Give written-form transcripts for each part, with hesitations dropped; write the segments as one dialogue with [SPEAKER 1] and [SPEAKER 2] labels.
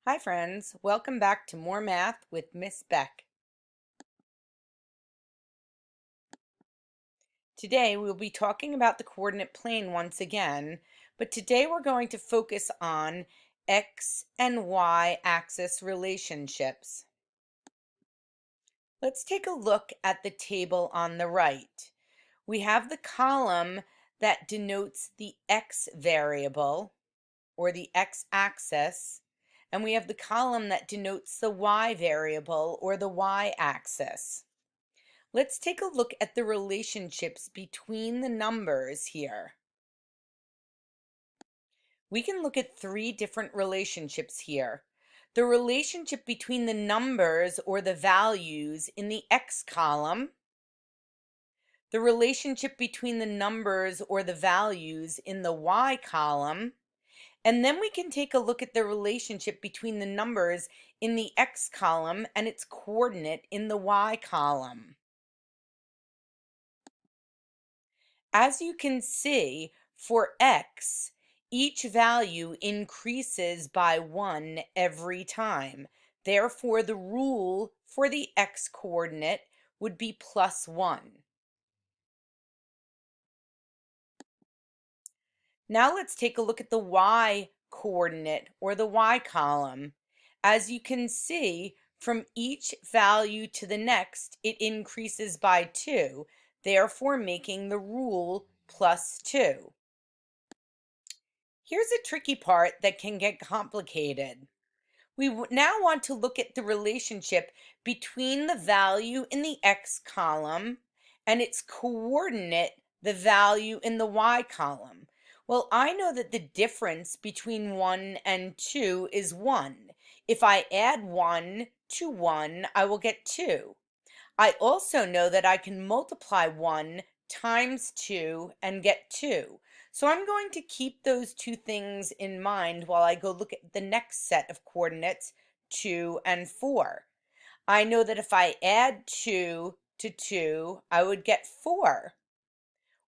[SPEAKER 1] Hi friends, welcome back to More Math with Miss Beck. Today we'll be talking about the coordinate plane once again, but today we're going to focus on X and Y axis relationships. Let's take a look at the table on the right. We have the column that denotes the X variable, or the x-axis, and we have the column that denotes the y variable, or the y-axis. Let's take a look at the relationships between the numbers here. We can look at three different relationships here. The relationship between the numbers, or the values, in the x column, the relationship between the numbers, or the values, in the y column, and then we can take a look at the relationship between the numbers in the x column and its coordinate in the y column. As you can see, for x, each value increases by 1 every time. Therefore, the rule for the x coordinate would be +1. Now let's take a look at the y coordinate, or the y column. As you can see, from each value to the next, it increases by 2, therefore making the rule +2. Here's a tricky part that can get complicated. We now want to look at the relationship between the value in the x column and its coordinate, the value in the y column. Well, I know that the difference between 1 and 2 is 1. If I add 1 to 1, I will get 2. I also know that I can multiply 1 times 2 and get 2. So I'm going to keep those two things in mind while I go look at the next set of coordinates, 2 and 4. I know that if I add 2 to 2, I would get 4.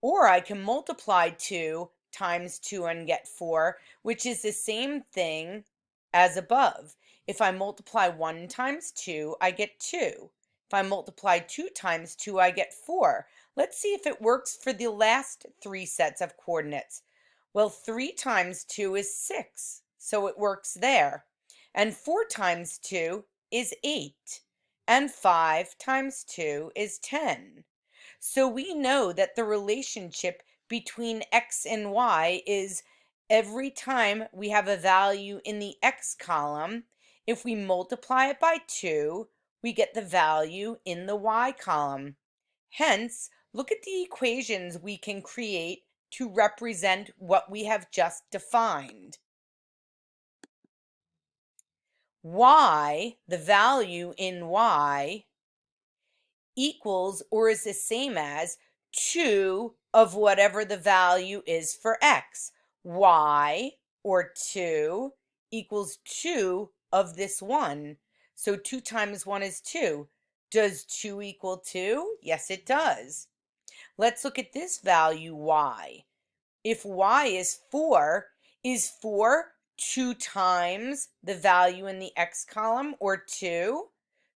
[SPEAKER 1] Or I can multiply 2 times 2 and get 4, which is the same thing as above. If I multiply 1 times 2, I get 2. If I multiply 2 times 2, I get 4. Let's see if it works for the last three sets of coordinates. Well, 3 times 2 is 6, so it works there. And 4 times 2 is 8. And 5 times 2 is 10. So we know that the relationship between x and y is every time we have a value in the x column, if we multiply it by 2, we get the value in the y column. Hence, look at the equations we can create to represent what we have just defined. Y, the value in y, equals or is the same as 2 of whatever the value is for x. Y, or 2, equals 2 of this 1. So 2 times 1 is 2. Does 2 equal 2? Yes, it does. Let's look at this value, y. If y is 4 2 times the value in the x column, or 2?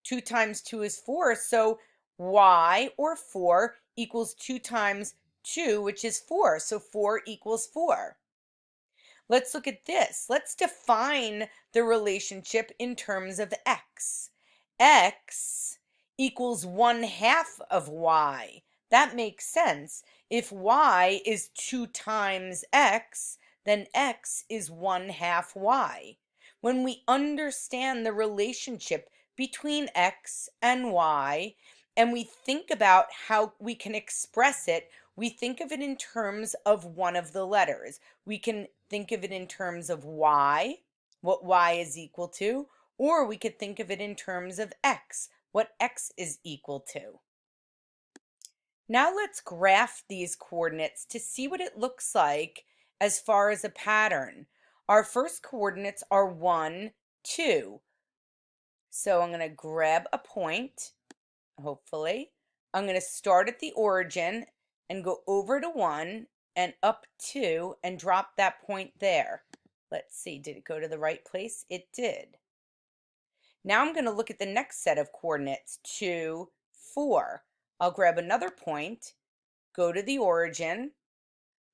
[SPEAKER 1] 2 times 2 is 4, so y, or 4, equals 2 times 2, which is 4. So 4 equals 4. Let's look at this. Let's define the relationship in terms of x. X equals 1/2 of y. That makes sense. If y is 2 times x, then x is 1/2 y. When we understand the relationship between x and y, and we think about how we can express it, we think of it in terms of one of the letters. We can think of it in terms of y, what y is equal to, or we could think of it in terms of x, what x is equal to. Now let's graph these coordinates to see what it looks like as far as a pattern. Our first coordinates are 1, 2. So I'm going to grab a point, hopefully. I'm going to start at the origin and go over to 1 and up 2 and drop that point there. Let's see, did it go to the right place? It did. Now I'm going to look at the next set of coordinates, 2, 4. I'll grab another point, go to the origin,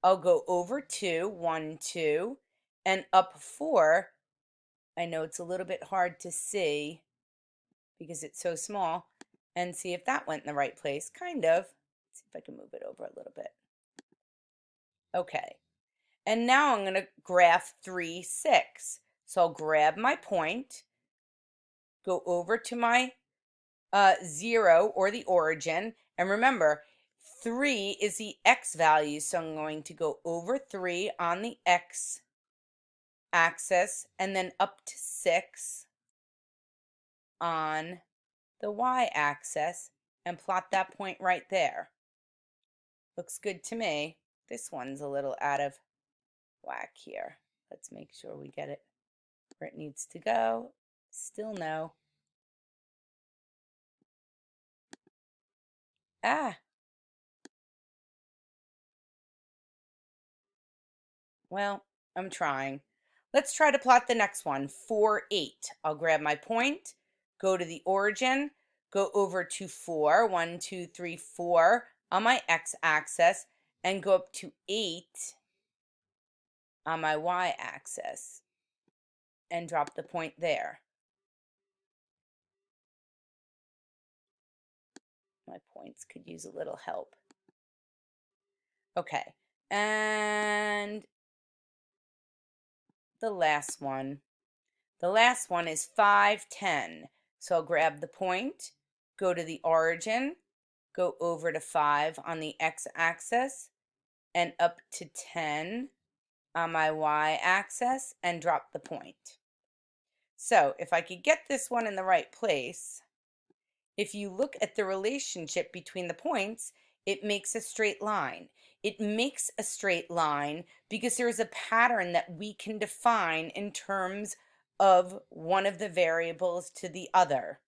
[SPEAKER 1] I'll go over 2, 1, 2, and up 4. I know it's a little bit hard to see because it's so small, and see if that went in the right place, kind of. Let's see if I can move it over a little bit. Okay, and now I'm going to graph 3, 6. So I'll grab my point, go over to my 0 or the origin, and remember 3 is the x value, so I'm going to go over 3 on the x axis and then up to 6 on the y axis and plot that point right there. Looks good to me. This one's a little out of whack here. Let's make sure we get it where it needs to go. Still no. Well, I'm trying. Let's try to plot the next one, 4, 8. I'll grab my point, go to the origin, go over to 4, 1, 2, 3, 4 on my x-axis, and go up to 8 on my y-axis, and drop the point there. My points could use a little help. Okay, and the last one. The last one is 5, 10. So I'll grab the point, go to the origin, go over to 5 on the x-axis, and up to 10 on my y-axis, and drop the point. So if I could get this one in the right place, if you look at the relationship between the points, it makes a straight line. It makes a straight line because there is a pattern that we can define in terms of one of the variables to the other.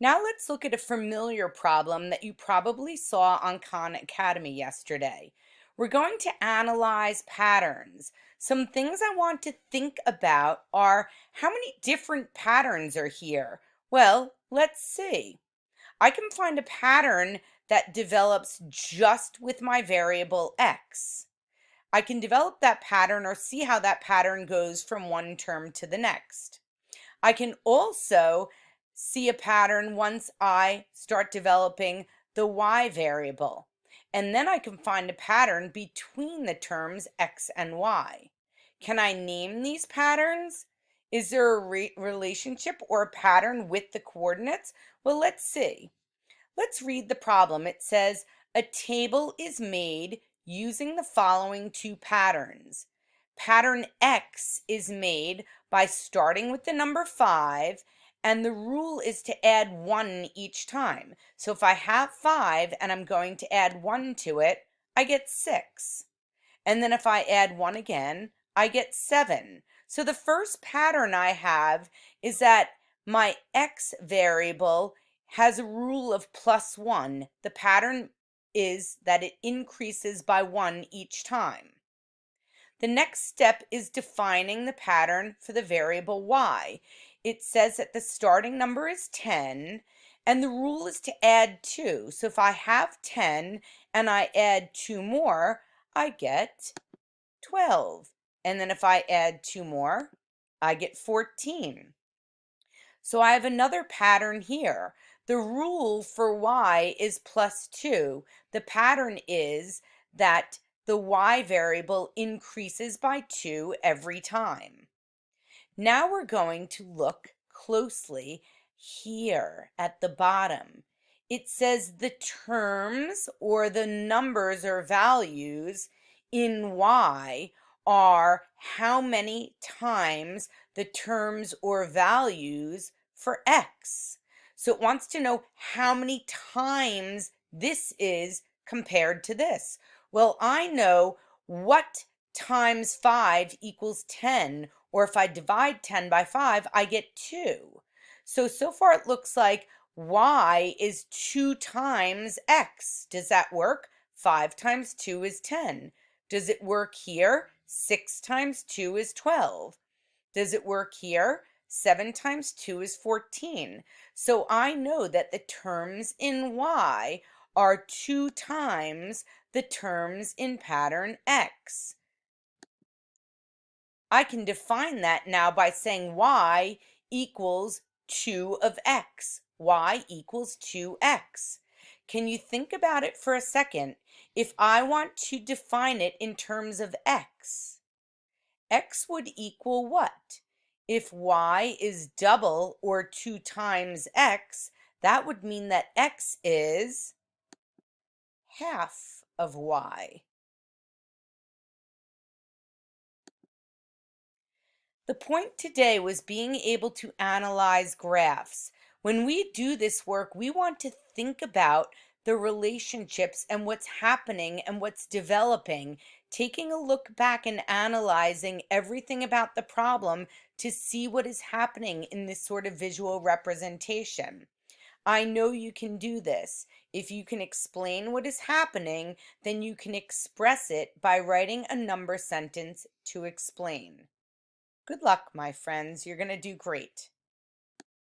[SPEAKER 1] Now let's look at a familiar problem that you probably saw on Khan Academy yesterday. We're going to analyze patterns. Some things I want to think about are how many different patterns are here? Well, let's see. I can find a pattern that develops just with my variable x. I can develop that pattern or see how that pattern goes from one term to the next. I can also see a pattern once I start developing the y variable. And then I can find a pattern between the terms x and y. Can I name these patterns? Is there a relationship or a pattern with the coordinates? Well, let's see. Let's read the problem. It says, a table is made using the following two patterns. Pattern X is made by starting with the number 5, and the rule is to add 1 each time. So if I have 5 and I'm going to add 1 to it, I get 6. And then if I add 1 again, I get 7. So the first pattern I have is that my X variable has a rule of +1. The pattern is that it increases by 1 each time. The next step is defining the pattern for the variable y. It says that the starting number is 10 and the rule is to add 2. So if I have 10 and I add 2 more, I get 12. And then if I add 2 more, I get 14. So I have another pattern here. The rule for y is +2. The pattern is that the y variable increases by 2 every time. Now we're going to look closely here at the bottom. It says the terms or the numbers or values in y are how many times the terms or values for x. So it wants to know how many times this is compared to this. Well, I know what times 5 equals 10, or if I divide 10 by 5, I get 2. So far it looks like y is 2 times x. Does that work? 5 times 2 is 10. Does it work here? 6 times 2 is 12. Does it work here? 7 times 2 is 14. So I know that the terms in y are 2 times the terms in pattern x. I can define that now by saying y equals 2 of x. Y equals 2x. Can you think about it for a second? If I want to define it in terms of x would equal what? If y is double or 2 times x, that would mean that x is half of y. The point today was being able to analyze graphs. When we do this work, we want to think about the relationships and what's happening and what's developing, taking a look back and analyzing everything about the problem to see what is happening in this sort of visual representation. I know you can do this. If you can explain what is happening, then you can express it by writing a number sentence to explain. Good luck, my friends. You're going to do great.